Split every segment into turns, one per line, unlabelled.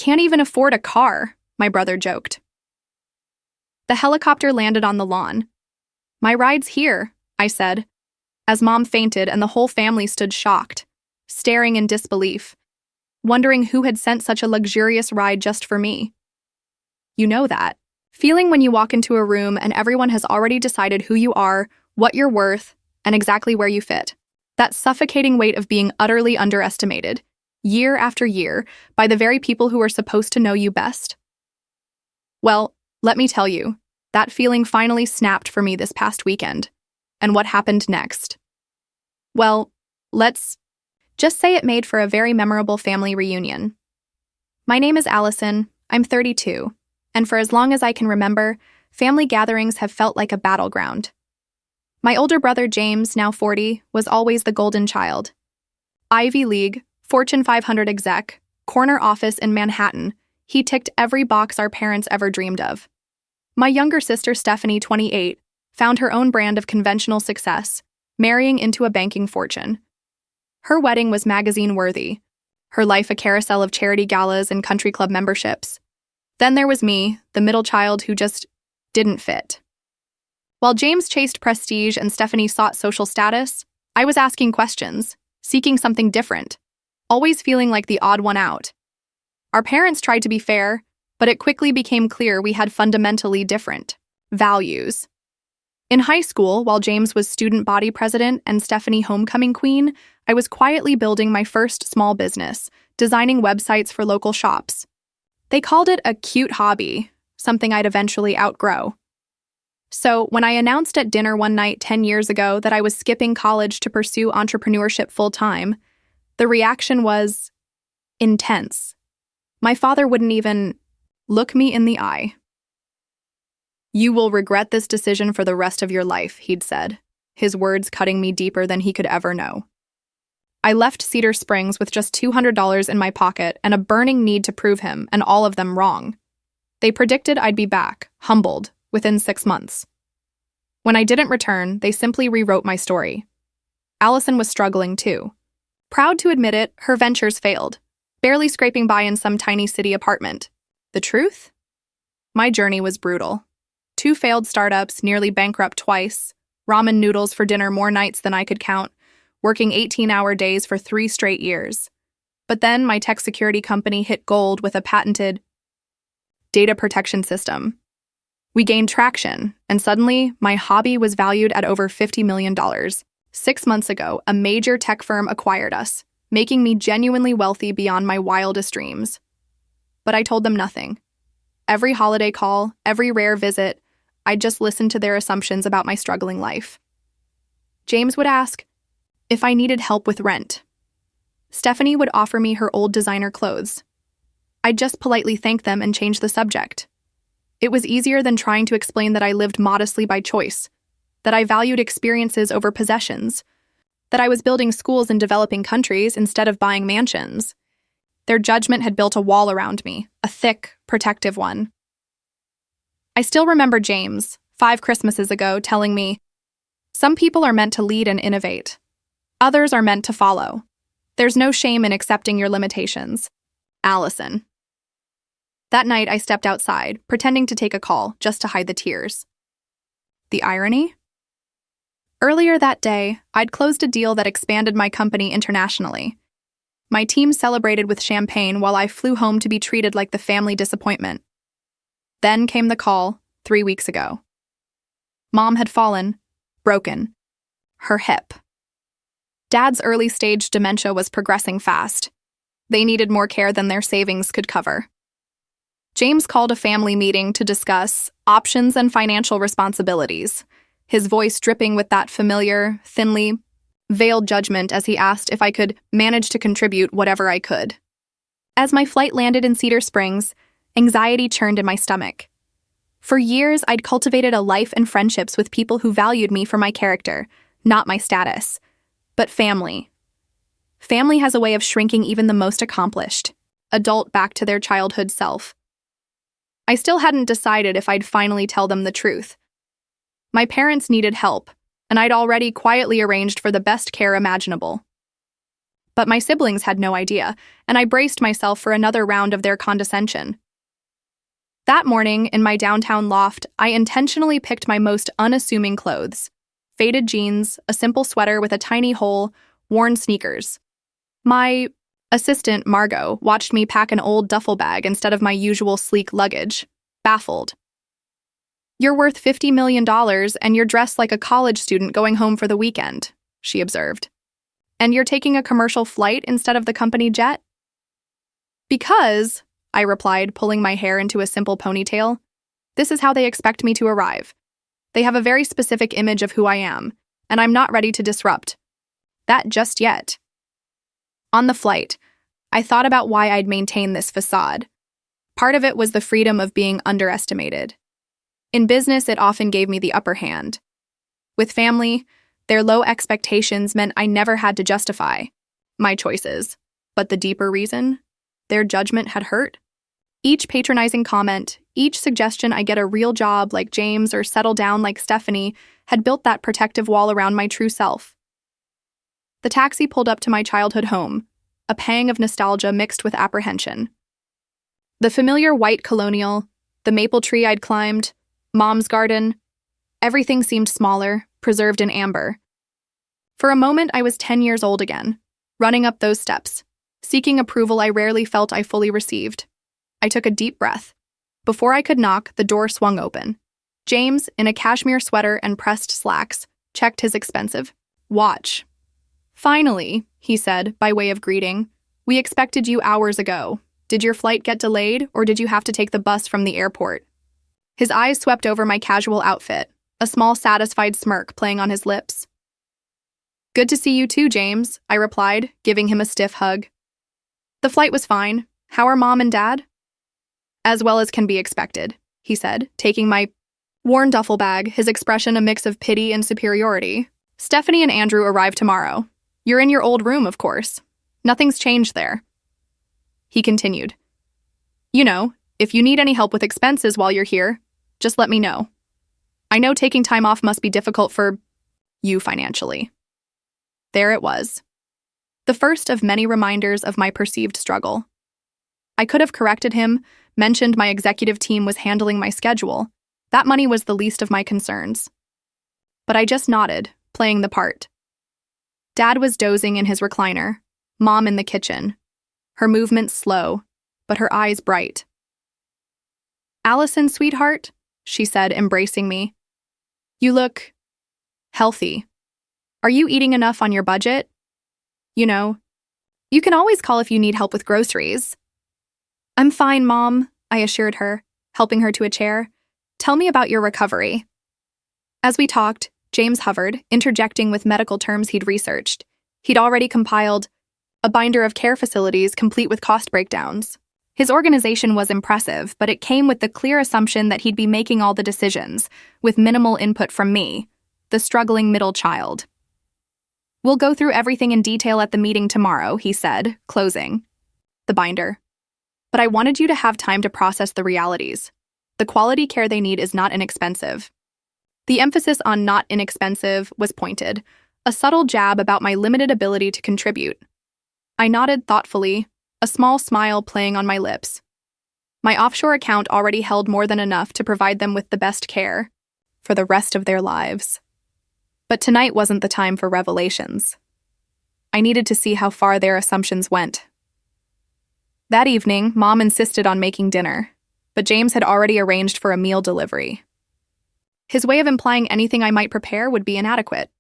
Can't even afford a car, my brother joked. The helicopter landed on the lawn. My ride's here, I said, as Mom fainted and the whole family stood shocked, staring in disbelief, wondering who had sent such a luxurious ride just for me. You know that feeling when you walk into a room and everyone has already decided who you are, what you're worth, and exactly where you fit. That suffocating weight of being utterly underestimated, year after year, by the very people who are supposed to know you best. Well, let me tell you, that feeling finally snapped for me this past weekend. And what happened next? Well, let's just say it made for a very memorable family reunion. My name is Allison, I'm 32, and for as long as I can remember, family gatherings have felt like a battleground. My older brother James, now 40, was always the golden child. Ivy League, Fortune 500 exec, corner office in Manhattan, he ticked every box our parents ever dreamed of. My younger sister Stephanie, 28, found her own brand of conventional success, marrying into a banking fortune. Her wedding was magazine-worthy, her life a carousel of charity galas and country club memberships. Then there was me, the middle child who just didn't fit. While James chased prestige and Stephanie sought social status, I was asking questions, seeking something different, always feeling like the odd one out. Our parents tried to be fair, but it quickly became clear we had fundamentally different values. In high school, while James was student body president and Stephanie homecoming queen, I was quietly building my first small business, designing websites for local shops. They called it a cute hobby, something I'd eventually outgrow. So, when I announced at dinner one night 10 years ago that I was skipping college to pursue entrepreneurship full-time, the reaction was intense. My father wouldn't even look me in the eye. "You will regret this decision for the rest of your life," he'd said, his words cutting me deeper than he could ever know. I left Cedar Springs with just $200 in my pocket and a burning need to prove him, and all of them wrong. They predicted I'd be back, humbled, within 6 months. When I didn't return, they simply rewrote my story. Allison was struggling too. Proud to admit it, her ventures failed, barely scraping by in some tiny city apartment. The truth? My journey was brutal. 2 failed startups, nearly bankrupt twice, ramen noodles for dinner more nights than I could count, working 18-hour days for 3 straight years. But then my tech security company hit gold with a patented data protection system. We gained traction, and suddenly, my hobby was valued at over $50 million. 6 months ago, a major tech firm acquired us, making me genuinely wealthy beyond my wildest dreams. But I told them nothing. Every holiday call, every rare visit, I'd just listened to their assumptions about my struggling life. James would ask if I needed help with rent. Stephanie would offer me her old designer clothes. I'd just politely thank them and change the subject. It was easier than trying to explain that I lived modestly by choice, that I valued experiences over possessions, that I was building schools in developing countries instead of buying mansions. Their judgment had built a wall around me, a thick, protective one. I still remember James, 5 Christmases ago, telling me, "Some people are meant to lead and innovate. Others are meant to follow. There's no shame in accepting your limitations. Allison." That night, I stepped outside, pretending to take a call, just to hide the tears. The irony? Earlier that day, I'd closed a deal that expanded my company internationally. My team celebrated with champagne while I flew home to be treated like the family disappointment. Then came the call, 3 weeks ago. Mom had fallen, broken, her hip. Dad's early-stage dementia was progressing fast. They needed more care than their savings could cover. James called a family meeting to discuss options and financial responsibilities, his voice dripping with that familiar, thinly veiled judgment as he asked if I could manage to contribute whatever I could. As my flight landed in Cedar Springs, anxiety churned in my stomach. For years, I'd cultivated a life and friendships with people who valued me for my character, not my status. But family. Family has a way of shrinking even the most accomplished, adult back to their childhood self. I still hadn't decided if I'd finally tell them the truth. My parents needed help, and I'd already quietly arranged for the best care imaginable. But my siblings had no idea, and I braced myself for another round of their condescension. That morning, in my downtown loft, I intentionally picked my most unassuming clothes. Faded jeans, a simple sweater with a tiny hole, worn sneakers. My assistant, Margot, watched me pack an old duffel bag instead of my usual sleek luggage, baffled. "You're worth $50 million and you're dressed like a college student going home for the weekend," she observed. "And you're taking a commercial flight instead of the company jet?" "Because," I replied, pulling my hair into a simple ponytail, "this is how they expect me to arrive. They have a very specific image of who I am, and I'm not ready to disrupt that just yet." On the flight, I thought about why I'd maintain this facade. Part of it was the freedom of being underestimated. In business, it often gave me the upper hand. With family, their low expectations meant I never had to justify my choices. But the deeper reason? Their judgment had hurt. Each patronizing comment, each suggestion I get a real job like James or settle down like Stephanie had built that protective wall around my true self. The taxi pulled up to my childhood home, a pang of nostalgia mixed with apprehension. The familiar white colonial, the maple tree I'd climbed, Mom's garden, everything seemed smaller, preserved in amber. For a moment, I was 10 years old again, running up those steps, seeking approval I rarely felt I fully received. I took a deep breath. Before I could knock, the door swung open. James, in a cashmere sweater and pressed slacks, checked his expensive watch. "Finally," he said, by way of greeting. "We expected you hours ago. Did your flight get delayed, or did you have to take the bus from the airport?" His eyes swept over my casual outfit, a small satisfied smirk playing on his lips. "Good to see you too, James," I replied, giving him a stiff hug. "The flight was fine. How are Mom and Dad?" "As well as can be expected," he said, taking my worn duffel bag, his expression a mix of pity and superiority. "Stephanie and Andrew arrive tomorrow. You're in your old room, of course. Nothing's changed there." He continued. "You know, if you need any help with expenses while you're here, just let me know. I know taking time off must be difficult for you financially." There it was. The first of many reminders of my perceived struggle. I could have corrected him, mentioned my executive team was handling my schedule. That money was the least of my concerns. But I just nodded, playing the part. Dad was dozing in his recliner, Mom in the kitchen, her movements slow, but her eyes bright. "Allison, sweetheart," she said, embracing me. "You look healthy. Are you eating enough on your budget? You know, you can always call if you need help with groceries." "I'm fine, Mom," I assured her, helping her to a chair. "Tell me about your recovery." As we talked, James hovered, interjecting with medical terms he'd researched. He'd already compiled a binder of care facilities complete with cost breakdowns. His organization was impressive, but it came with the clear assumption that he'd be making all the decisions, with minimal input from me, the struggling middle child. "We'll go through everything in detail at the meeting tomorrow," he said, closing the binder. "But I wanted you to have time to process the realities. The quality care they need is not inexpensive." The emphasis on not inexpensive was pointed, a subtle jab about my limited ability to contribute. I nodded thoughtfully, a small smile playing on my lips. My offshore account already held more than enough to provide them with the best care for the rest of their lives. But tonight wasn't the time for revelations. I needed to see how far their assumptions went. That evening, Mom insisted on making dinner, but James had already arranged for a meal delivery. His way of implying anything I might prepare would be inadequate.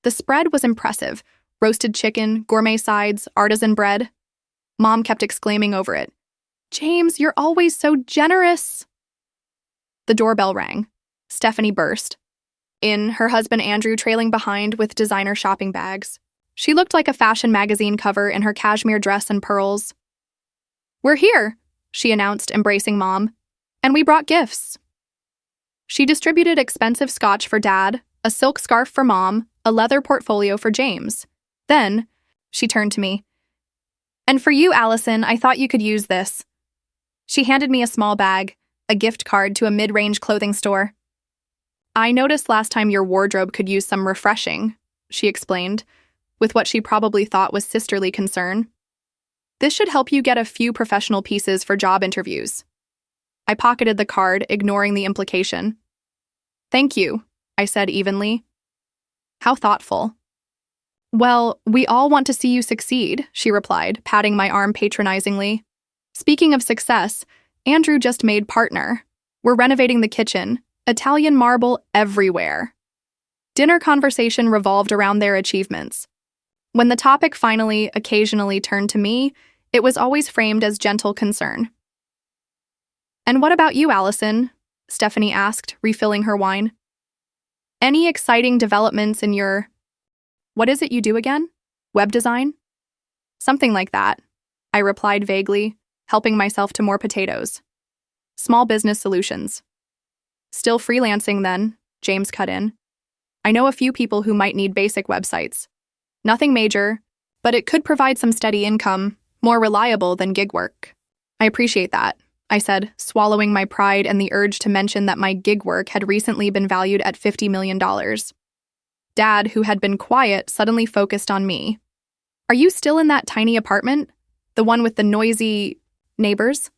The spread was impressive: roasted chicken, gourmet sides, artisan bread. Mom kept exclaiming over it, "James, you're always so generous." The doorbell rang. Stephanie burst in, her husband Andrew trailing behind with designer shopping bags. She looked like a fashion magazine cover in her cashmere dress and pearls. "We're here," she announced, embracing Mom, "and we brought gifts." She distributed expensive scotch for Dad, a silk scarf for Mom, a leather portfolio for James. Then, she turned to me. "And for you, Allison, I thought you could use this." She handed me a small bag, a gift card to a mid-range clothing store. "I noticed last time your wardrobe could use some refreshing," she explained, with what she probably thought was sisterly concern. "This should help you get a few professional pieces for job interviews." I pocketed the card, ignoring the implication. "Thank you," I said evenly. "How thoughtful." "Well, we all want to see you succeed," she replied, patting my arm patronizingly. "Speaking of success, Andrew just made partner. We're renovating the kitchen, Italian marble everywhere." Dinner conversation revolved around their achievements. When the topic finally, occasionally turned to me, it was always framed as gentle concern. "And what about you, Allison?" Stephanie asked, refilling her wine. "Any exciting developments in your... What is it you do again? Web design?" "Something like that," I replied vaguely, helping myself to more potatoes. "Small business solutions." "Still freelancing then," James cut in. "I know a few people who might need basic websites. Nothing major, but it could provide some steady income, more reliable than gig work." "I appreciate that," I said, swallowing my pride and the urge to mention that my gig work had recently been valued at $50 million. Dad, who had been quiet, suddenly focused on me. "Are you still in that tiny apartment? The one with the noisy neighbors?"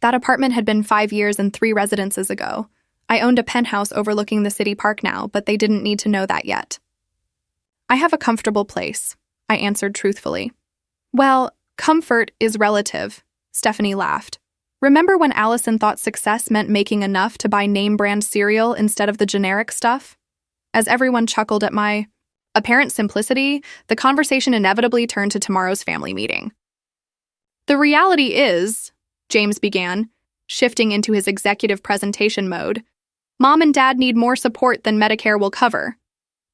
That apartment had been 5 years and 3 residences ago. I owned a penthouse overlooking the city park now, but they didn't need to know that yet. "I have a comfortable place," I answered truthfully. "Well, comfort is relative," Stephanie laughed. "Remember when Allison thought success meant making enough to buy name-brand cereal instead of the generic stuff?" As everyone chuckled at my apparent simplicity, the conversation inevitably turned to tomorrow's family meeting. "The reality is," James began, shifting into his executive presentation mode, "Mom and Dad need more support than Medicare will cover.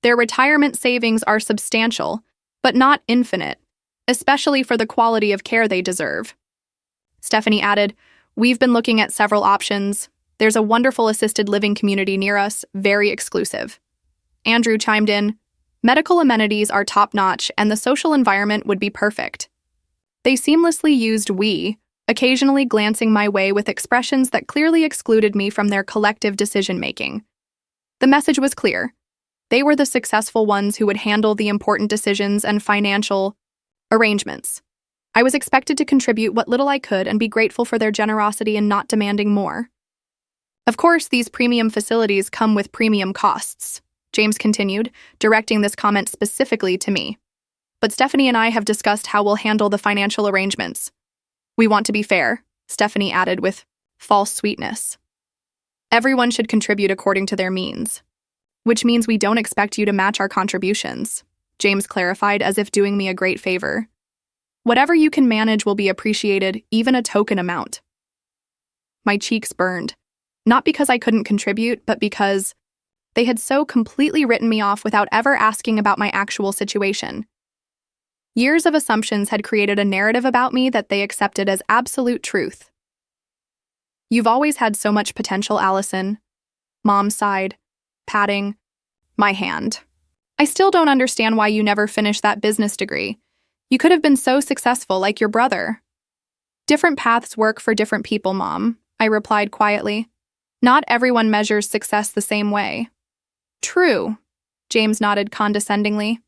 Their retirement savings are substantial, but not infinite, especially for the quality of care they deserve." Stephanie added, "We've been looking at several options. There's a wonderful assisted living community near us, very exclusive." Andrew chimed in, "Medical amenities are top-notch, and the social environment would be perfect." They seamlessly used "we," occasionally glancing my way with expressions that clearly excluded me from their collective decision-making. The message was clear. They were the successful ones who would handle the important decisions and financial arrangements. I was expected to contribute what little I could and be grateful for their generosity in not demanding more. "Of course, these premium facilities come with premium costs," James continued, directing this comment specifically to me. "But Stephanie and I have discussed how we'll handle the financial arrangements." "We want to be fair," Stephanie added with false sweetness. "Everyone should contribute according to their means." "Which means we don't expect you to match our contributions," James clarified, as if doing me a great favor. "Whatever you can manage will be appreciated, even a token amount." My cheeks burned, not because I couldn't contribute, but because they had so completely written me off without ever asking about my actual situation. Years of assumptions had created a narrative about me that they accepted as absolute truth. "You've always had so much potential, Allison," Mom sighed, patting my hand. "I still don't understand why you never finished that business degree. You could have been so successful like your brother." "Different paths work for different people, Mom," I replied quietly. "Not everyone measures success the same way." "True," James nodded condescendingly.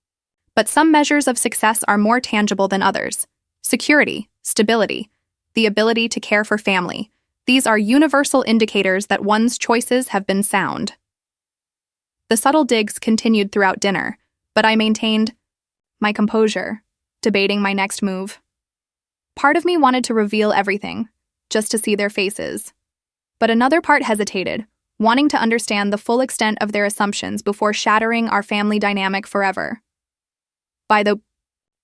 "But some measures of success are more tangible than others. Security, stability, the ability to care for family. These are universal indicators that one's choices have been sound." The subtle digs continued throughout dinner, but I maintained my composure, debating my next move. Part of me wanted to reveal everything, just to see their faces. But another part hesitated, wanting to understand the full extent of their assumptions before shattering our family dynamic forever. By the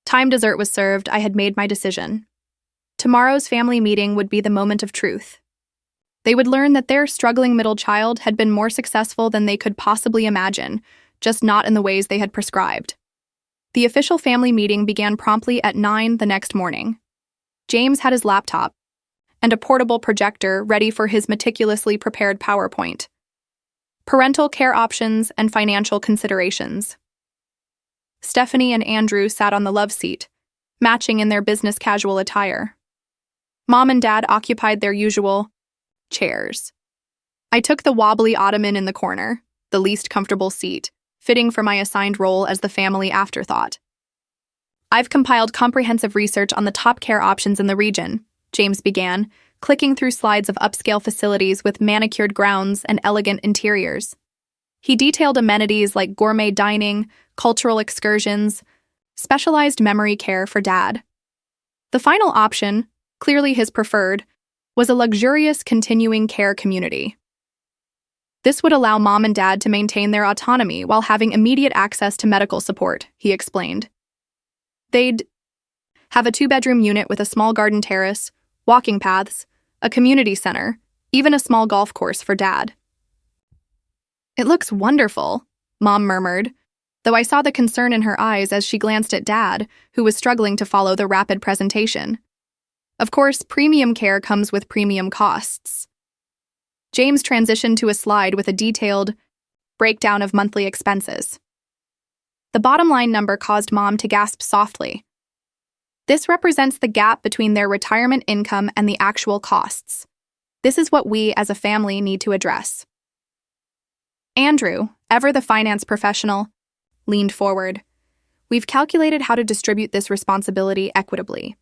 time dessert was served, I had made my decision. Tomorrow's family meeting would be the moment of truth. They would learn that their struggling middle child had been more successful than they could possibly imagine, just not in the ways they had prescribed. The official family meeting began promptly at 9 the next morning. James had his laptop and a portable projector ready for his meticulously prepared PowerPoint. Parental care options and financial considerations. Stephanie and Andrew sat on the love seat, matching in their business casual attire. Mom and Dad occupied their usual chairs. I took the wobbly ottoman in the corner, the least comfortable seat, fitting for my assigned role as the family afterthought. I've compiled comprehensive research on the top care options in the region, James began, clicking through slides of upscale facilities with manicured grounds and elegant interiors. He detailed amenities like gourmet dining, cultural excursions, specialized memory care for Dad. The final option, clearly his preferred, was a luxurious continuing care community. This would allow Mom and Dad to maintain their autonomy while having immediate access to medical support, he explained. They'd have a 2-bedroom unit with a small garden terrace, walking paths, a community center, even a small golf course for Dad. It looks wonderful, Mom murmured, though I saw the concern in her eyes as she glanced at Dad, who was struggling to follow the rapid presentation. Of course, premium care comes with premium costs. James transitioned to a slide with a detailed breakdown of monthly expenses. The bottom line number caused Mom to gasp softly. This represents the gap between their retirement income and the actual costs. This is what we, as a family, need to address. Andrew, ever the finance professional, leaned forward. We've calculated how to distribute this responsibility equitably.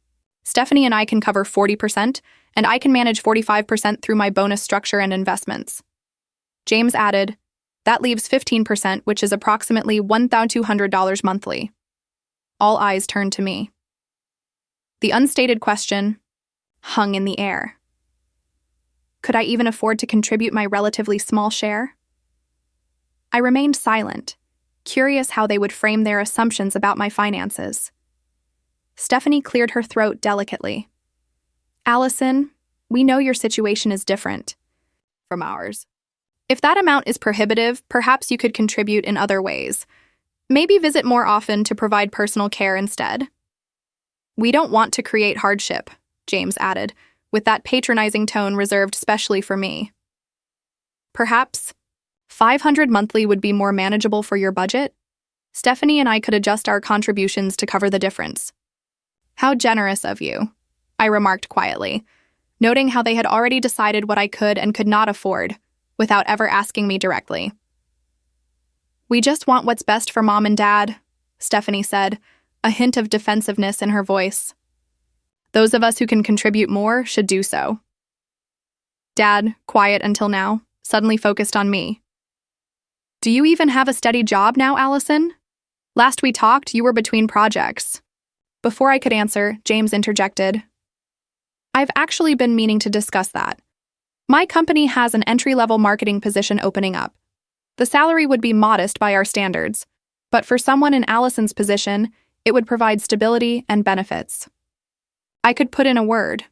Stephanie and I can cover 40%, and I can manage 45% through my bonus structure and investments. James added, that leaves 15%, which is approximately $1,200 monthly. All eyes turned to me. The unstated question hung in the air. Could I even afford to contribute my relatively small share? I remained silent, curious how they would frame their assumptions about my finances. Stephanie cleared her throat delicately. Allison, we know your situation is different from ours. If that amount is prohibitive, perhaps you could contribute in other ways. Maybe visit more often to provide personal care instead. We don't want to create hardship, James added, with that patronizing tone reserved specially for me. Perhaps $500 monthly would be more manageable for your budget? Stephanie and I could adjust our contributions to cover the difference. How generous of you, I remarked quietly, noting how they had already decided what I could and could not afford, without ever asking me directly. We just want what's best for Mom and Dad, Stephanie said, a hint of defensiveness in her voice. Those of us who can contribute more should do so. Dad, quiet until now, suddenly focused on me. Do you even have a steady job now, Allison? Last we talked, you were between projects. Before I could answer, James interjected. I've actually been meaning to discuss that. My company has an entry-level marketing position opening up. The salary would be modest by our standards, but for someone in Allison's position, it would provide stability and benefits. I could put in a word.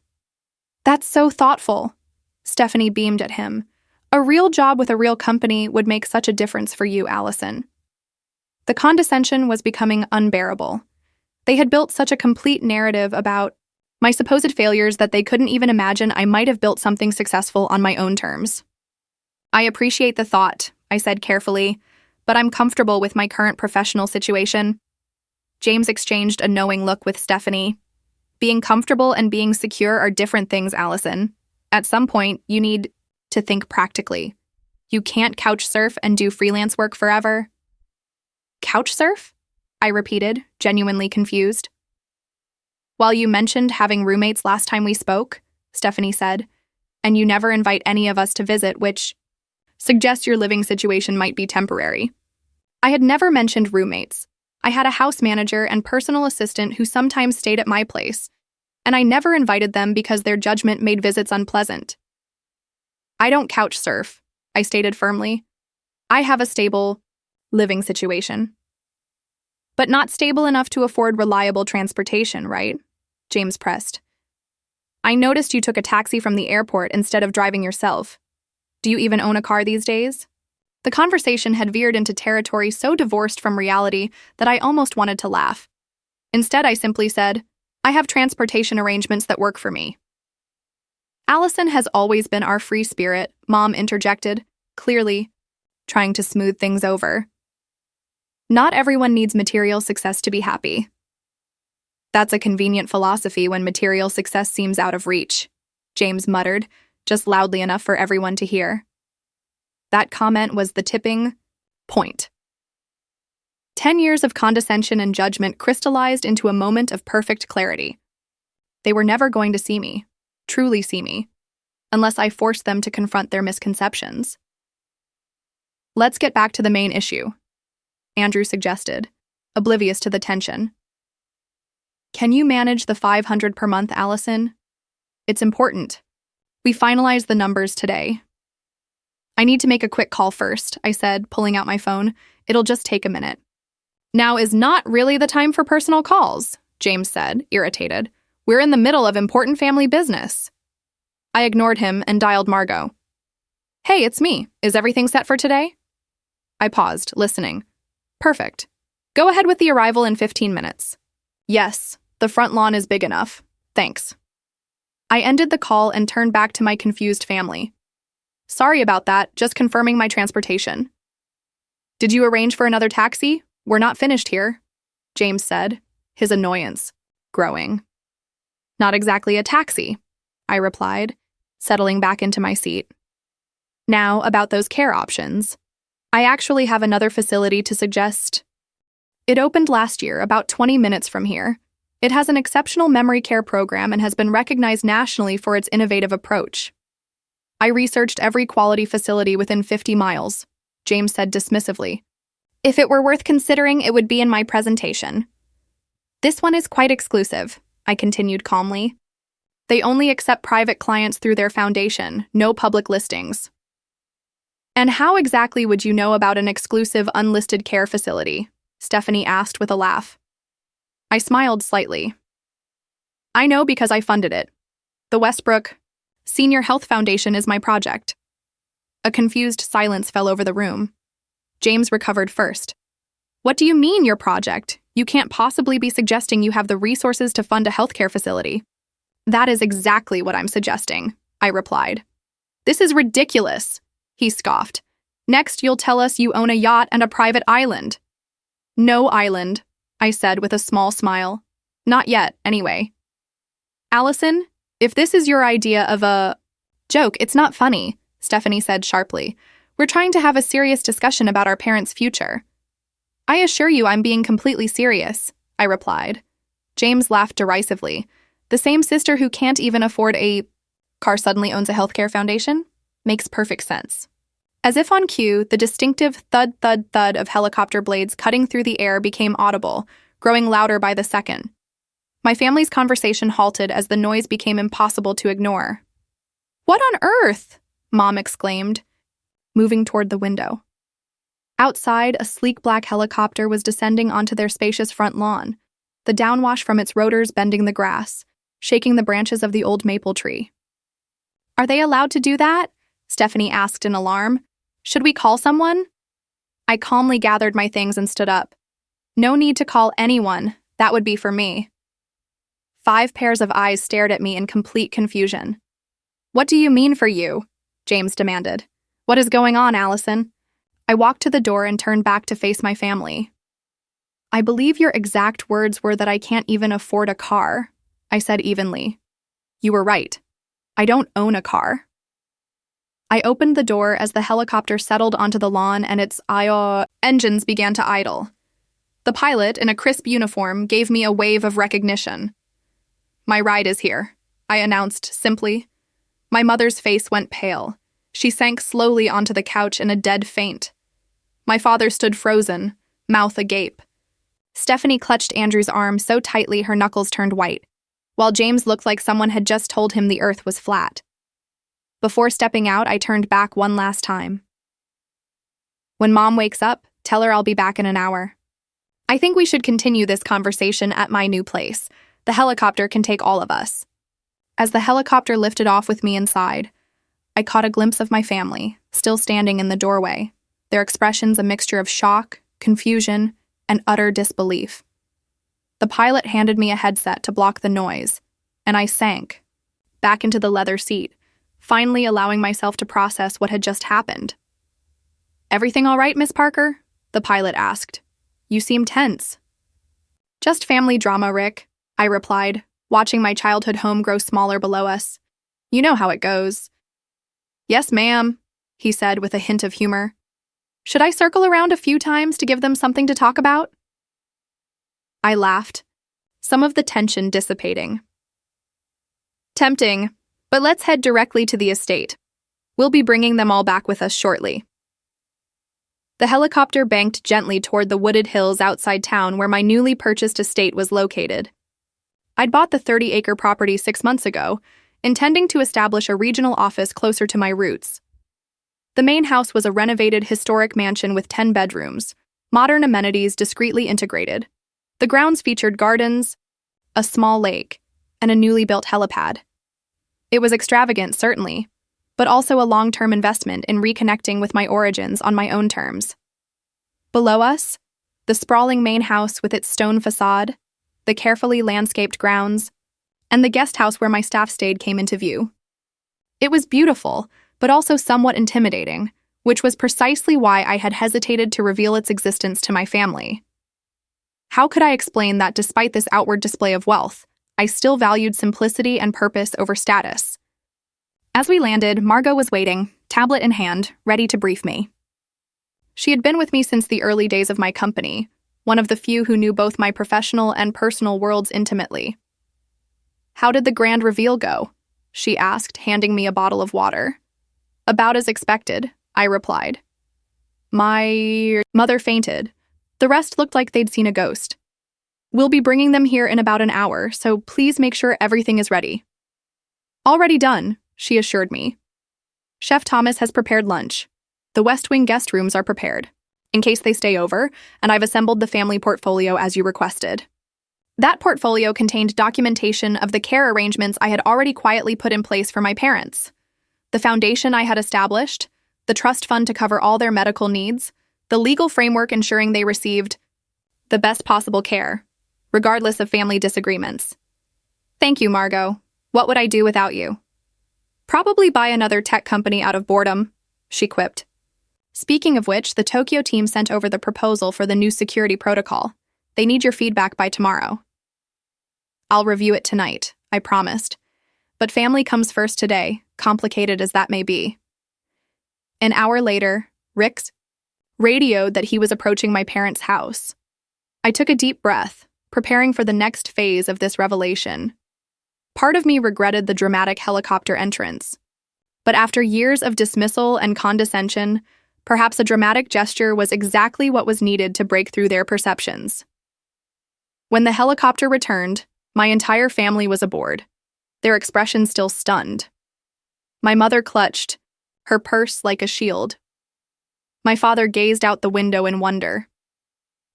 That's so thoughtful. Stephanie beamed at him. A real job with a real company would make such a difference for you, Allison. The condescension was becoming unbearable. They had built such a complete narrative about my supposed failures that they couldn't even imagine I might have built something successful on my own terms. I appreciate the thought, I said carefully, but I'm comfortable with my current professional situation. James exchanged a knowing look with Stephanie. Being comfortable and being secure are different things, Allison. At some point, you need to think practically. You can't couch surf and do freelance work forever. Couch surf? I repeated, genuinely confused. While you mentioned having roommates last time we spoke, Stephanie said, and you never invite any of us to visit, which suggests your living situation might be temporary. I had never mentioned roommates. I had a house manager and personal assistant who sometimes stayed at my place, and I never invited them because their judgment made visits unpleasant. I don't couch surf, I stated firmly. I have a stable living situation. But not stable enough to afford reliable transportation, right? James pressed. I noticed you took a taxi from the airport instead of driving yourself. Do you even own a car these days? The conversation had veered into territory so divorced from reality that I almost wanted to laugh. Instead, I simply said, I have transportation arrangements that work for me. Allison has always been our free spirit, Mom interjected, clearly trying to smooth things over. Not everyone needs material success to be happy. That's a convenient philosophy when material success seems out of reach, James muttered, just loudly enough for everyone to hear. That comment was the tipping point. 10 years of condescension and judgment crystallized into a moment of perfect clarity. They were never going to see me, truly see me, unless I forced them to confront their misconceptions. Let's get back to the main issue, Andrew suggested, oblivious to the tension. Can you manage the $500 per month, Allison? It's important. We finalized the numbers today. I need to make a quick call first, I said, pulling out my phone. It'll just take a minute. Now is not really the time for personal calls, James said, irritated. We're in the middle of important family business. I ignored him and dialed Margot. Hey, it's me. Is everything set for today? I paused, listening. Perfect. Go ahead with the arrival in 15 minutes. Yes, the front lawn is big enough. Thanks. I ended the call and turned back to my confused family. Sorry about that, just confirming my transportation. Did you arrange for another taxi? We're not finished here, James said, his annoyance growing. Not exactly a taxi, I replied, settling back into my seat. Now, about those care options. I actually have another facility to suggest. It opened last year, about 20 minutes from here. It has an exceptional memory care program and has been recognized nationally for its innovative approach. I researched every quality facility within 50 miles, James said dismissively. If it were worth considering, it would be in my presentation. This one is quite exclusive, I continued calmly. They only accept private clients through their foundation, no public listings. And how exactly would you know about an exclusive unlisted care facility? Stephanie asked with a laugh. I smiled slightly. I know because I funded it. The Westbrook Senior Health Foundation is my project. A confused silence fell over the room. James recovered first. What do you mean, your project? You can't possibly be suggesting you have the resources to fund a healthcare facility. That is exactly what I'm suggesting, I replied. This is ridiculous, he scoffed. Next, you'll tell us you own a yacht and a private island. No island, I said with a small smile. Not yet, anyway. Allison, if this is your idea of a joke, it's not funny, Stephanie said sharply. We're trying to have a serious discussion about our parents' future. I assure you I'm being completely serious, I replied. James laughed derisively. The same sister who can't even afford a car suddenly owns a healthcare foundation? Makes perfect sense. As if on cue, the distinctive thud, thud, thud of helicopter blades cutting through the air became audible, growing louder by the second. My family's conversation halted as the noise became impossible to ignore. What on earth? Mom exclaimed, moving toward the window. Outside, a sleek black helicopter was descending onto their spacious front lawn, the downwash from its rotors bending the grass, shaking the branches of the old maple tree. Are they allowed to do that? Stephanie asked in alarm. Should we call someone? I calmly gathered my things and stood up. No need to call anyone. That would be for me. 5 pairs of eyes stared at me in complete confusion. What do you mean for you? James demanded. What is going on, Allison? I walked to the door and turned back to face my family. I believe your exact words were that I can't even afford a car, I said evenly. You were right. I don't own a car. I opened the door as the helicopter settled onto the lawn and its engines began to idle. The pilot, in a crisp uniform, gave me a wave of recognition. My ride is here, I announced simply. My mother's face went pale. She sank slowly onto the couch in a dead faint. My father stood frozen, mouth agape. Stephanie clutched Andrew's arm so tightly her knuckles turned white, while James looked like someone had just told him the earth was flat. Before stepping out, I turned back one last time. When Mom wakes up, tell her I'll be back in an hour. I think we should continue this conversation at my new place. The helicopter can take all of us. As the helicopter lifted off with me inside, I caught a glimpse of my family, still standing in the doorway, their expressions a mixture of shock, confusion, and utter disbelief. The pilot handed me a headset to block the noise, and I sank back into the leather seat, finally allowing myself to process what had just happened. Everything all right, Miss Parker? The pilot asked. You seem tense. Just family drama, Rick, I replied, watching my childhood home grow smaller below us. You know how it goes. Yes, ma'am, he said with a hint of humor. Should I circle around a few times to give them something to talk about? I laughed, some of the tension dissipating. Tempting, but let's head directly to the estate. We'll be bringing them all back with us shortly. The helicopter banked gently toward the wooded hills outside town where my newly purchased estate was located. I'd bought the 30-acre property 6 months ago, intending to establish a regional office closer to my roots. The main house was a renovated historic mansion with 10 bedrooms, modern amenities discreetly integrated. The grounds featured gardens, a small lake, and a newly built helipad. It was extravagant, certainly, but also a long-term investment in reconnecting with my origins on my own terms. Below us, the sprawling main house with its stone facade, the carefully landscaped grounds, and the guest house where my staff stayed came into view. It was beautiful, but also somewhat intimidating, which was precisely why I had hesitated to reveal its existence to my family. How could I explain that despite this outward display of wealth, I still valued simplicity and purpose over status? As we landed, Margot was waiting, tablet in hand, ready to brief me. She had been with me since the early days of my company, one of the few who knew both my professional and personal worlds intimately. "How did the grand reveal go?" she asked, handing me a bottle of water. "About as expected," I replied. "My mother fainted. The rest looked like they'd seen a ghost. We'll be bringing them here in about an hour, so please make sure everything is ready." "Already done," she assured me. "Chef Thomas has prepared lunch. The West Wing guest rooms are prepared, in case they stay over, and I've assembled the family portfolio as you requested." That portfolio contained documentation of the care arrangements I had already quietly put in place for my parents. The foundation I had established, the trust fund to cover all their medical needs, the legal framework ensuring they received the best possible care, regardless of family disagreements. "Thank you, Margot. What would I do without you?" "Probably buy another tech company out of boredom," she quipped. Speaking of which, the Tokyo team sent over the proposal for the new security protocol. They need your feedback by tomorrow. "I'll review it tonight," I promised. But family comes first today, complicated as that may be. An hour later, Rick's radioed that he was approaching my parents' house. I took a deep breath, preparing for the next phase of this revelation. Part of me regretted the dramatic helicopter entrance. But after years of dismissal and condescension, perhaps a dramatic gesture was exactly what was needed to break through their perceptions. When the helicopter returned, my entire family was aboard, their expressions still stunned. My mother clutched, her purse like a shield. My father gazed out the window in wonder.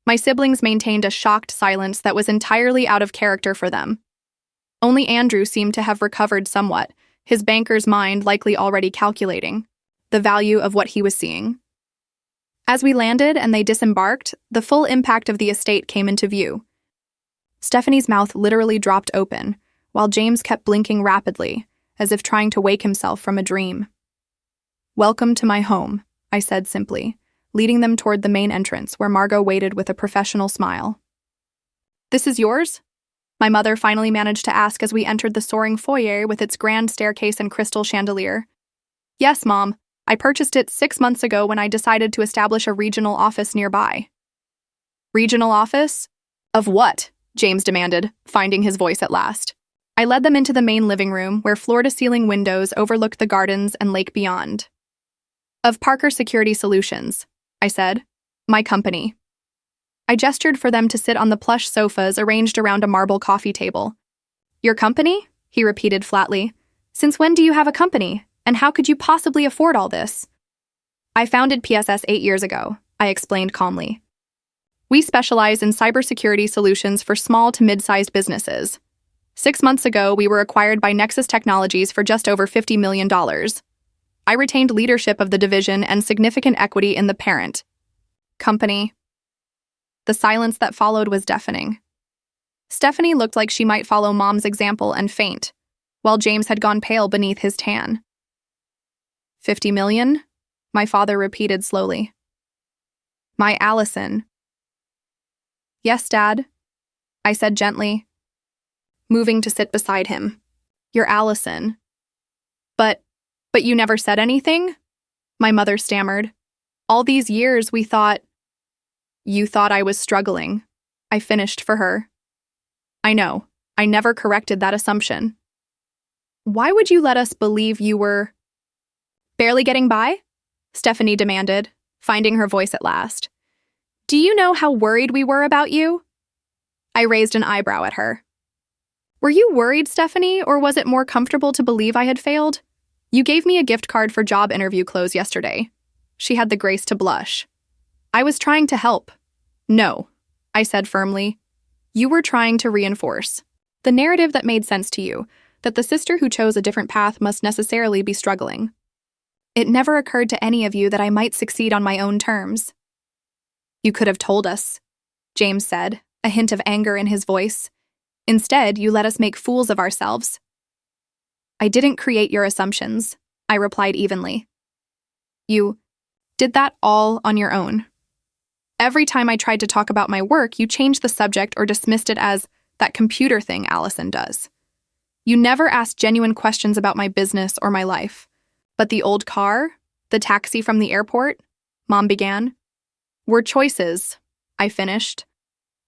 My siblings maintained a shocked silence that was entirely out of character for them. Only Andrew seemed to have recovered somewhat, his banker's mind likely already calculating the value of what he was seeing. As we landed and they disembarked, the full impact of the estate came into view. Stephanie's mouth literally dropped open, while James kept blinking rapidly, as if trying to wake himself from a dream. "Welcome to my home," I said simply, leading them toward the main entrance where Margot waited with a professional smile. "This is yours?" my mother finally managed to ask as we entered the soaring foyer with its grand staircase and crystal chandelier. "Yes, Mom. I purchased it 6 months ago when I decided to establish a regional office nearby." "Regional office? Of what?" James demanded, finding his voice at last. I led them into the main living room, where floor-to-ceiling windows overlooked the gardens and lake beyond. "Of Parker Security Solutions," I said. "My company." I gestured for them to sit on the plush sofas arranged around a marble coffee table. "Your company?" he repeated flatly. "Since when do you have a company, and how could you possibly afford all this?" "I founded PSS 8 years ago," I explained calmly. "We specialize in cybersecurity solutions for small to mid-sized businesses. 6 months ago, we were acquired by Nexus Technologies for just over $50 million. I retained leadership of the division and significant equity in the parent company." The silence that followed was deafening. Stephanie looked like she might follow Mom's example and faint, while James had gone pale beneath his tan. "50 million?" my father repeated slowly. "My Allison." "Yes, Dad," I said gently, moving to sit beside him. "Your Allison." But you never said anything?" my mother stammered. All these years we thought, you thought I was struggling. I finished for her. I know, I never corrected that assumption. Why would you let us believe you were barely getting by? Stephanie demanded, finding her voice at last. Do you know how worried we were about you? I raised an eyebrow at her. Were you worried, Stephanie, or was it more comfortable to believe I had failed? You gave me a gift card for job interview clothes yesterday. She had the grace to blush. I was trying to help. No, I said firmly. You were trying to reinforce the narrative that made sense to you, that the sister who chose a different path must necessarily be struggling. It never occurred to any of you that I might succeed on my own terms. You could have told us, James said, a hint of anger in his voice. Instead, you let us make fools of ourselves. I didn't create your assumptions, I replied evenly. You did that all on your own. Every time I tried to talk about my work, you changed the subject or dismissed it as that computer thing Allison does. You never asked genuine questions about my business or my life. But the old car, the taxi from the airport, Mom began, were choices, I finished.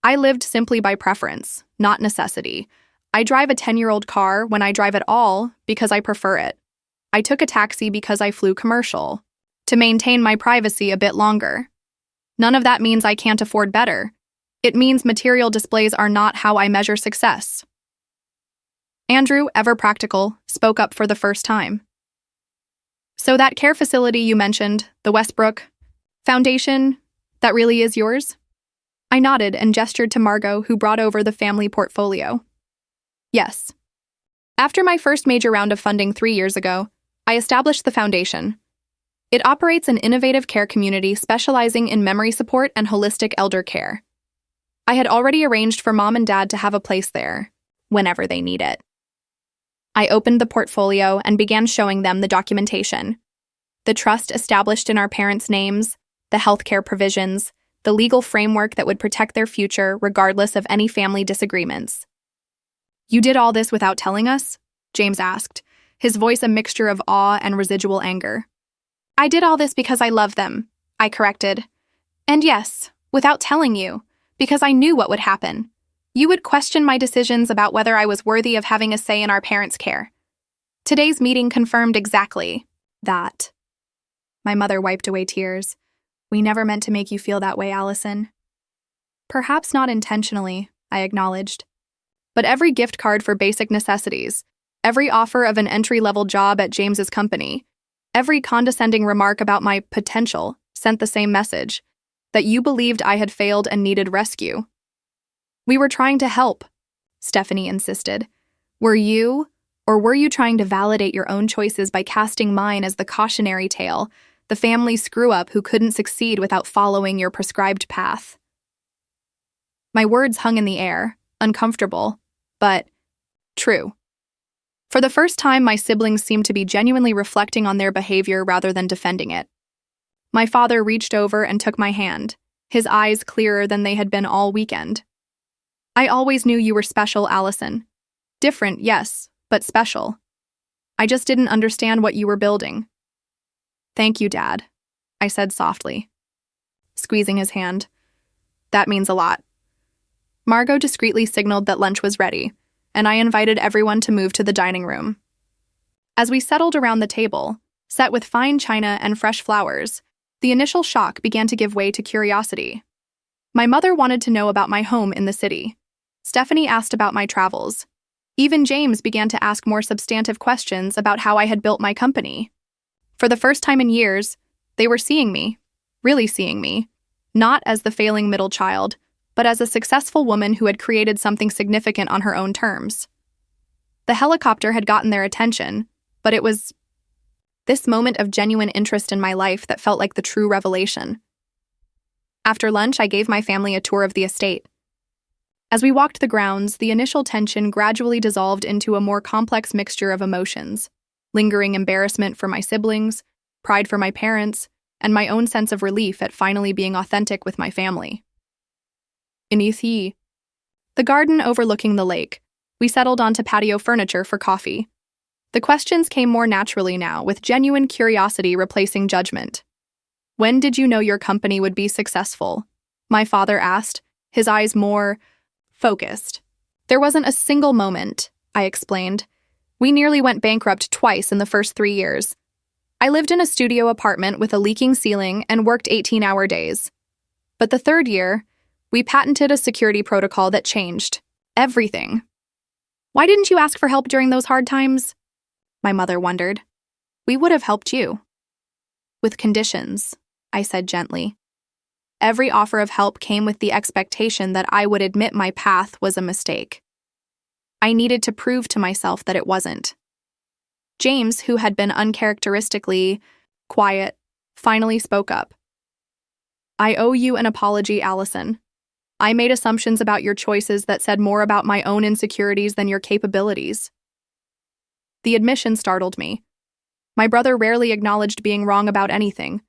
I lived simply by preference, not necessity. I drive a 10-year-old car when I drive at all because I prefer it. I took a taxi because I flew commercial, to maintain my privacy a bit longer. None of that means I can't afford better. It means material displays are not how I measure success. Andrew, ever practical, spoke up for the first time. So that care facility you mentioned, the Westbrook Foundation, that really is yours? I nodded and gestured to Margot, who brought over the family portfolio. Yes. After my first major round of funding 3 years ago, I established the foundation. It operates an innovative care community specializing in memory support and holistic elder care. I had already arranged for Mom and Dad to have a place there, whenever they need it. I opened the portfolio and began showing them the documentation. The trust established in our parents' names, the healthcare provisions, the legal framework that would protect their future regardless of any family disagreements. You did all this without telling us? James asked, his voice a mixture of awe and residual anger. I did all this because I love them, I corrected. And yes, without telling you, because I knew what would happen. You would question my decisions about whether I was worthy of having a say in our parents' care. Today's meeting confirmed exactly that. My mother wiped away tears. We never meant to make you feel that way, Allison. Perhaps not intentionally, I acknowledged. But every gift card for basic necessities, every offer of an entry-level job at James's company, every condescending remark about my potential sent the same message, that you believed I had failed and needed rescue. We were trying to help, Stephanie insisted. Were you trying to validate your own choices by casting mine as the cautionary tale, the family screw-up who couldn't succeed without following your prescribed path? My words hung in the air, uncomfortable, but true. For the first time, my siblings seemed to be genuinely reflecting on their behavior rather than defending it. My father reached over and took my hand, his eyes clearer than they had been all weekend. I always knew you were special, Allison. Different, yes, but special. I just didn't understand what you were building. Thank you, Dad, I said softly, squeezing his hand. That means a lot. Margot discreetly signaled that lunch was ready, and I invited everyone to move to the dining room. As we settled around the table, set with fine china and fresh flowers, the initial shock began to give way to curiosity. My mother wanted to know about my home in the city. Stephanie asked about my travels. Even James began to ask more substantive questions about how I had built my company. For the first time in years, they were seeing me, really seeing me, not as the failing middle child, but as a successful woman who had created something significant on her own terms. The helicopter had gotten their attention, but it was this moment of genuine interest in my life that felt like the true revelation. After lunch, I gave my family a tour of the estate. As we walked the grounds, the initial tension gradually dissolved into a more complex mixture of emotions, lingering embarrassment for my siblings, pride for my parents, and my own sense of relief at finally being authentic with my family. In the garden overlooking the lake, we settled onto patio furniture for coffee. The questions came more naturally now, with genuine curiosity replacing judgment. When did you know your company would be successful? My father asked, his eyes more focused. There wasn't a single moment, I explained. We nearly went bankrupt twice in the first 3 years. I lived in a studio apartment with a leaking ceiling and worked 18-hour days. But the 3rd year, we patented a security protocol that changed everything. Why didn't you ask for help during those hard times? My mother wondered. We would have helped you. With conditions, I said gently. Every offer of help came with the expectation that I would admit my path was a mistake. I needed to prove to myself that it wasn't. James, who had been uncharacteristically quiet, finally spoke up. I owe you an apology, Allison. I made assumptions about your choices that said more about my own insecurities than your capabilities. The admission startled me. My brother rarely acknowledged being wrong about anything.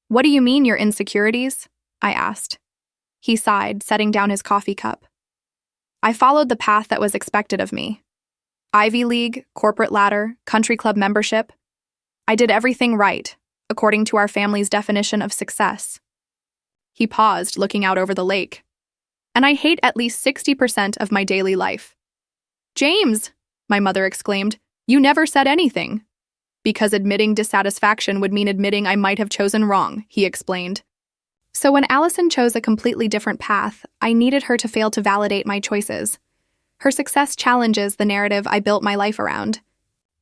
What do you mean, your insecurities? I asked. He sighed, setting down his coffee cup. I followed the path that was expected of me. Ivy League, corporate ladder, country club membership. I did everything right, according to our family's definition of success. He paused, looking out over the lake. And I hate at least 60% of my daily life. James, my mother exclaimed, you never said anything. Because admitting dissatisfaction would mean admitting I might have chosen wrong, he explained. So when Allison chose a completely different path, I needed her to fail to validate my choices. Her success challenges the narrative I built my life around.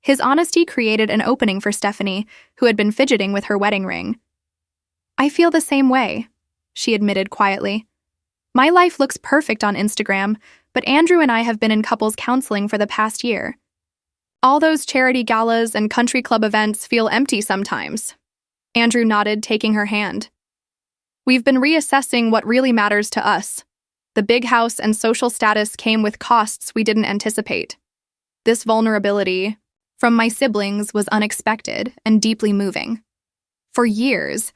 His honesty created an opening for Stephanie, who had been fidgeting with her wedding ring. I feel the same way, she admitted quietly. My life looks perfect on Instagram, but Andrew and I have been in couples counseling for the past year. All those charity galas and country club events feel empty sometimes. Andrew nodded, taking her hand. We've been reassessing what really matters to us. The big house and social status came with costs we didn't anticipate. This vulnerability from my siblings was unexpected and deeply moving. For years,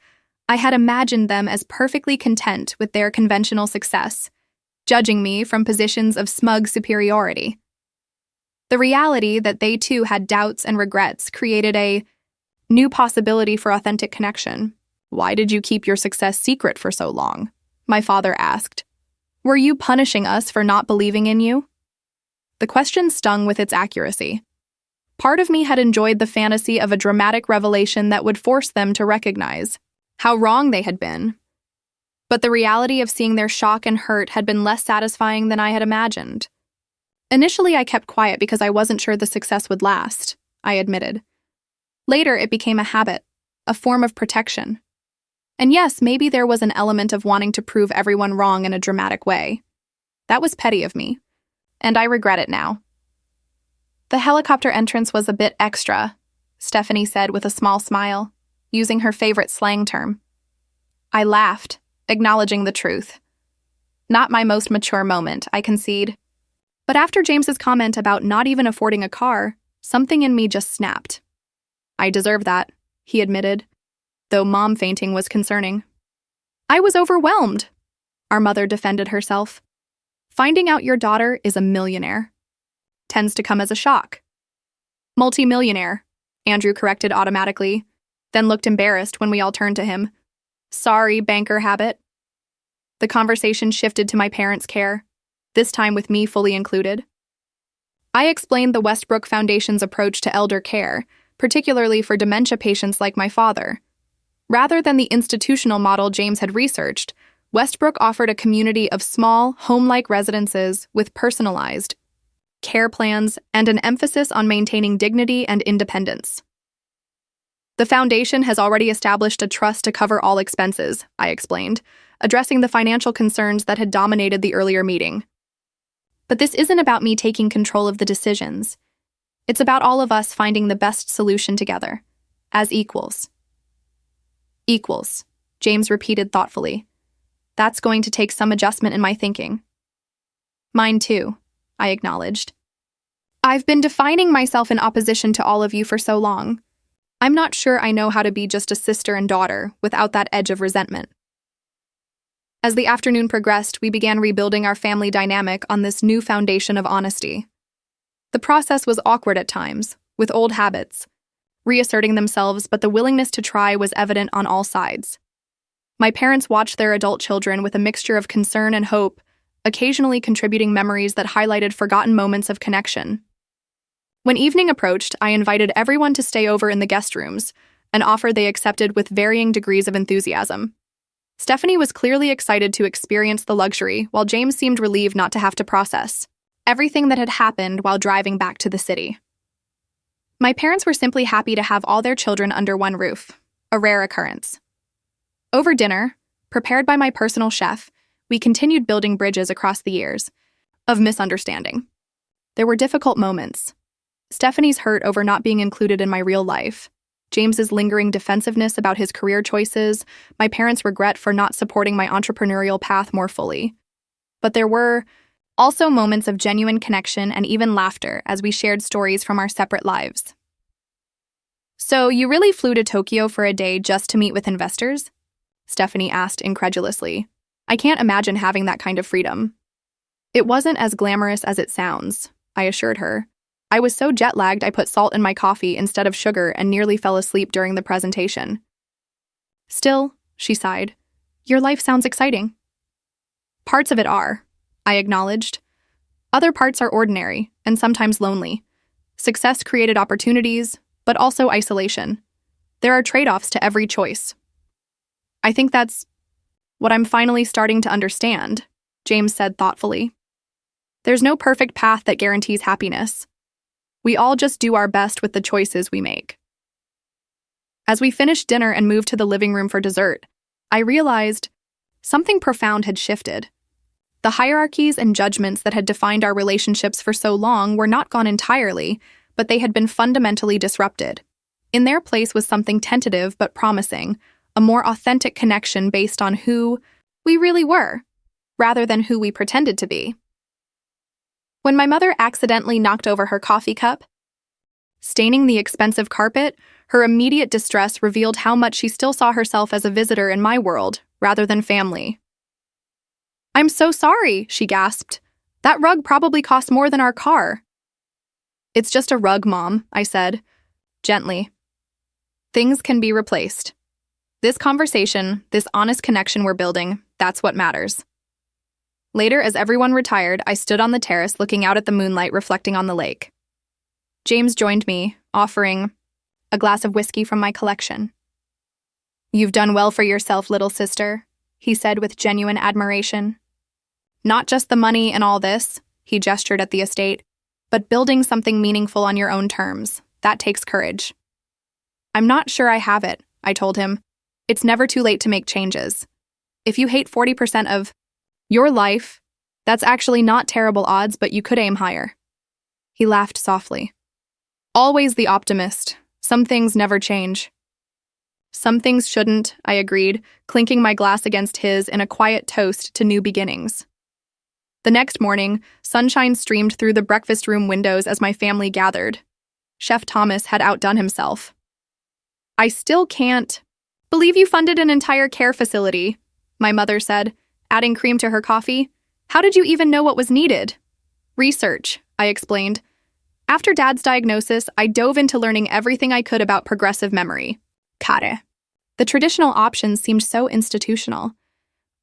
I had imagined them as perfectly content with their conventional success, judging me from positions of smug superiority. The reality that they too had doubts and regrets created a new possibility for authentic connection. Why did you keep your success secret for so long? My father asked. Were you punishing us for not believing in you? The question stung with its accuracy. Part of me had enjoyed the fantasy of a dramatic revelation that would force them to recognize how wrong they had been. But the reality of seeing their shock and hurt had been less satisfying than I had imagined. Initially, I kept quiet because I wasn't sure the success would last, I admitted. Later, it became a habit, a form of protection. And yes, maybe there was an element of wanting to prove everyone wrong in a dramatic way. That was petty of me, and I regret it now. The helicopter entrance was a bit extra, Stephanie said with a small smile, using her favorite slang term. I laughed, acknowledging the truth. Not my most mature moment, I concede. But after James's comment about not even affording a car, something in me just snapped. I deserve that, he admitted, though mom fainting was concerning. I was overwhelmed, our mother defended herself. Finding out your daughter is a millionaire tends to come as a shock. Multi-millionaire, Andrew corrected automatically, then looked embarrassed when we all turned to him. Sorry, banker habit. The conversation shifted to my parents' care, this time with me fully included. I explained the Westbrook Foundation's approach to elder care, particularly for dementia patients like my father. Rather than the institutional model James had researched, Westbrook offered a community of small, home-like residences with personalized care plans and an emphasis on maintaining dignity and independence. The foundation has already established a trust to cover all expenses, I explained, addressing the financial concerns that had dominated the earlier meeting. But this isn't about me taking control of the decisions. It's about all of us finding the best solution together, as equals. Equals, James repeated thoughtfully. That's going to take some adjustment in my thinking. Mine too, I acknowledged. I've been defining myself in opposition to all of you for so long. I'm not sure I know how to be just a sister and daughter without that edge of resentment. As the afternoon progressed, we began rebuilding our family dynamic on this new foundation of honesty. The process was awkward at times, with old habits, reasserting themselves, but the willingness to try was evident on all sides. My parents watched their adult children with a mixture of concern and hope, occasionally contributing memories that highlighted forgotten moments of connection. When evening approached, I invited everyone to stay over in the guest rooms, an offer they accepted with varying degrees of enthusiasm. Stephanie was clearly excited to experience the luxury, while James seemed relieved not to have to process everything that had happened while driving back to the city. My parents were simply happy to have all their children under one roof, a rare occurrence. Over dinner, prepared by my personal chef, we continued building bridges across the years of misunderstanding. There were difficult moments. Stephanie's hurt over not being included in my real life, James's lingering defensiveness about his career choices, my parents' regret for not supporting my entrepreneurial path more fully. But there were also moments of genuine connection and even laughter as we shared stories from our separate lives. "So, you really flew to Tokyo for a day just to meet with investors?" Stephanie asked incredulously. "I can't imagine having that kind of freedom." "It wasn't as glamorous as it sounds," I assured her. "I was so jet-lagged I put salt in my coffee instead of sugar and nearly fell asleep during the presentation." "Still," she sighed, "your life sounds exciting." "Parts of it are," I acknowledged. "Other parts are ordinary and sometimes lonely. Success created opportunities, but also isolation. There are trade-offs to every choice." "I think that's what I'm finally starting to understand," James said thoughtfully. "There's no perfect path that guarantees happiness. We all just do our best with the choices we make." As we finished dinner and moved to the living room for dessert, I realized something profound had shifted. The hierarchies and judgments that had defined our relationships for so long were not gone entirely, but they had been fundamentally disrupted. In their place was something tentative but promising, a more authentic connection based on who we really were, rather than who we pretended to be. When my mother accidentally knocked over her coffee cup, staining the expensive carpet, her immediate distress revealed how much she still saw herself as a visitor in my world, rather than family. "I'm so sorry," she gasped. "That rug probably cost more than our car." "It's just a rug, Mom," I said, gently. "Things can be replaced. This conversation, this honest connection we're building, that's what matters." Later, as everyone retired, I stood on the terrace looking out at the moonlight reflecting on the lake. James joined me, offering a glass of whiskey from my collection. "You've done well for yourself, little sister," he said with genuine admiration. "Not just the money and all this," he gestured at the estate, "but building something meaningful on your own terms. That takes courage." "I'm not sure I have it," I told him. "It's never too late to make changes. If you hate 40% of your life, that's actually not terrible odds, but you could aim higher." He laughed softly. "Always the optimist. Some things never change." "Some things shouldn't," I agreed, clinking my glass against his in a quiet toast to new beginnings. The next morning, sunshine streamed through the breakfast room windows as my family gathered. Chef Thomas had outdone himself. "I still can't believe you funded an entire care facility," my mother said, adding cream to her coffee. "How did you even know what was needed?" "Research," I explained. "After Dad's diagnosis, I dove into learning everything I could about progressive memory. Kare. The traditional options seemed so institutional.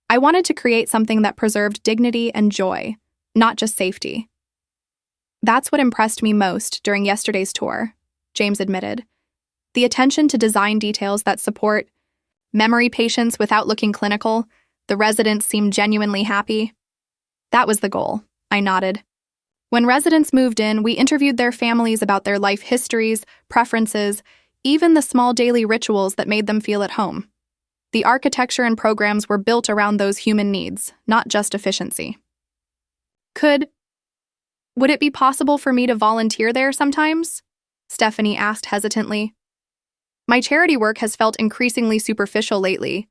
I wanted to create something that preserved dignity and joy, not just safety." "That's what impressed me most during yesterday's tour," James admitted. "The attention to design details that support memory patients without looking clinical. The residents seemed genuinely happy." "That was the goal," I nodded. When residents moved in, we interviewed their families about their life histories, preferences, even the small daily rituals that made them feel at home. The architecture and programs were built around those human needs, not just efficiency. Would it be possible for me to volunteer there sometimes?" Stephanie asked hesitantly. "My charity work has felt increasingly superficial lately.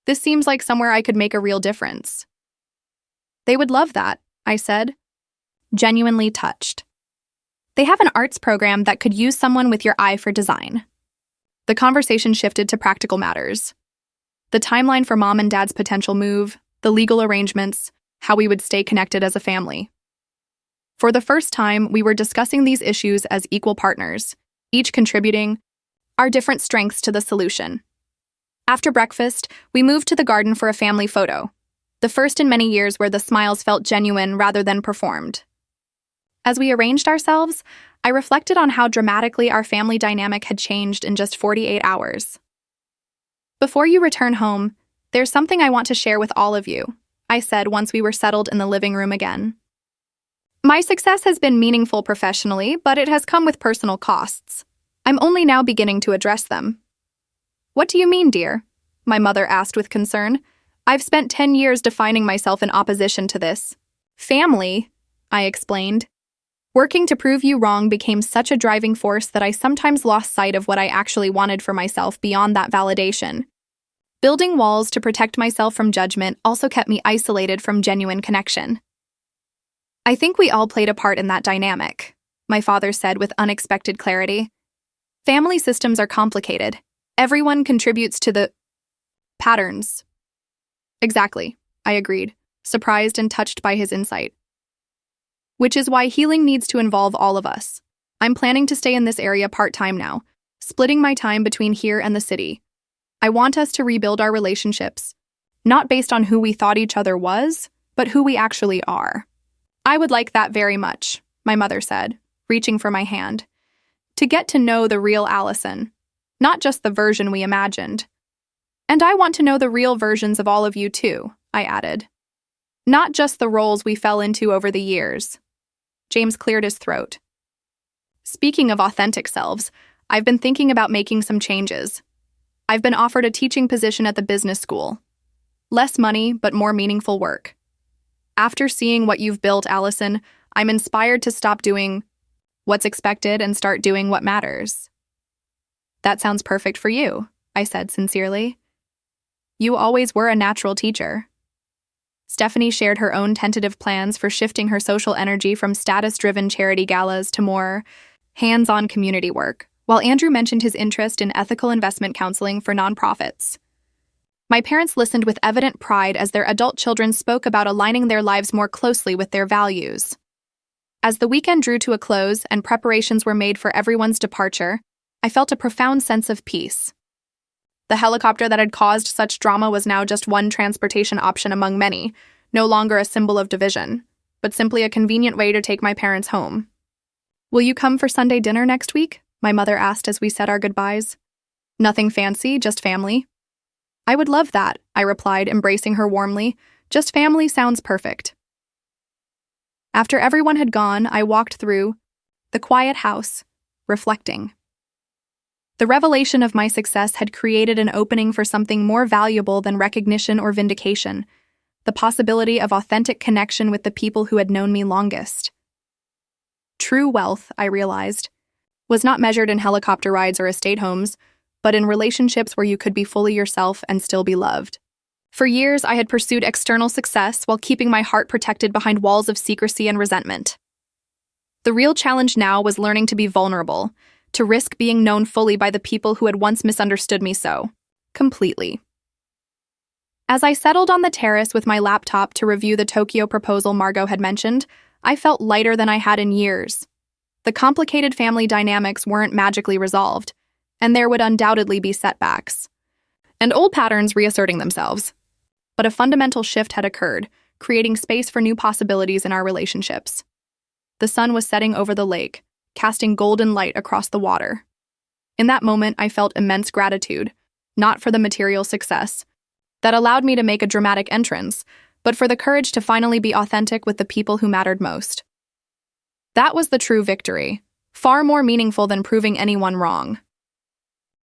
This seems like somewhere I could make a real difference." "They would love that," I said, genuinely touched. "They have an arts program that could use someone with your eye for design." The conversation shifted to practical matters. The timeline for Mom and Dad's potential move, the legal arrangements, how we would stay connected as a family. For the first time, we were discussing these issues as equal partners, each contributing, our different strengths to the solution. After breakfast, we moved to the garden for a family photo, the first in many years where the smiles felt genuine rather than performed. As we arranged ourselves, I reflected on how dramatically our family dynamic had changed in just 48 hours. "Before you return home, there's something I want to share with all of you," I said once we were settled in the living room again. "My success has been meaningful professionally, but it has come with personal costs. I'm only now beginning to address them." "What do you mean, dear?" my mother asked with concern. "I've spent 10 years defining myself in opposition to this." "Family," I explained. "Working to prove you wrong became such a driving force that I sometimes lost sight of what I actually wanted for myself beyond that validation. Building walls to protect myself from judgment also kept me isolated from genuine connection." "I think we all played a part in that dynamic," my father said with unexpected clarity. "Family systems are complicated. Everyone contributes to the patterns." "Exactly," I agreed, surprised and touched by his insight. "Which is why healing needs to involve all of us. I'm planning to stay in this area part-time now, splitting my time between here and the city. I want us to rebuild our relationships, not based on who we thought each other was, but who we actually are." "I would like that very much," my mother said, reaching for my hand. "To get to know the real Allison, not just the version we imagined. And I want to know the real versions of all of you too," I added. "Not just the roles we fell into over the years." James cleared his throat. "Speaking of authentic selves, I've been thinking about making some changes. I've been offered a teaching position at the business school. Less money, but more meaningful work. After seeing what you've built, Allison, I'm inspired to stop doing what's expected and start doing what matters." "That sounds perfect for you," I said sincerely. "You always were a natural teacher." Stephanie shared her own tentative plans for shifting her social energy from status-driven charity galas to more hands-on community work, while Andrew mentioned his interest in ethical investment counseling for nonprofits. My parents listened with evident pride as their adult children spoke about aligning their lives more closely with their values. As the weekend drew to a close and preparations were made for everyone's departure, I felt a profound sense of peace. The helicopter that had caused such drama was now just one transportation option among many, no longer a symbol of division, but simply a convenient way to take my parents home. "Will you come for Sunday dinner next week?" my mother asked as we said our goodbyes. "Nothing fancy, just family." "I would love that," I replied, embracing her warmly. "Just family sounds perfect." After everyone had gone, I walked through the quiet house, reflecting. The revelation of my success had created an opening for something more valuable than recognition or vindication, the possibility of authentic connection with the people who had known me longest. True wealth, I realized, was not measured in helicopter rides or estate homes, but in relationships where you could be fully yourself and still be loved. For years, I had pursued external success while keeping my heart protected behind walls of secrecy and resentment. The real challenge now was learning to be vulnerable, to risk being known fully by the people who had once misunderstood me so completely. As I settled on the terrace with my laptop to review the Tokyo proposal Margot had mentioned, I felt lighter than I had in years. The complicated family dynamics weren't magically resolved, and there would undoubtedly be setbacks, and old patterns reasserting themselves. But a fundamental shift had occurred, creating space for new possibilities in our relationships. The sun was setting over the lake, casting golden light across the water. In that moment, I felt immense gratitude, not for the material success that allowed me to make a dramatic entrance, but for the courage to finally be authentic with the people who mattered most. That was the true victory, far more meaningful than proving anyone wrong.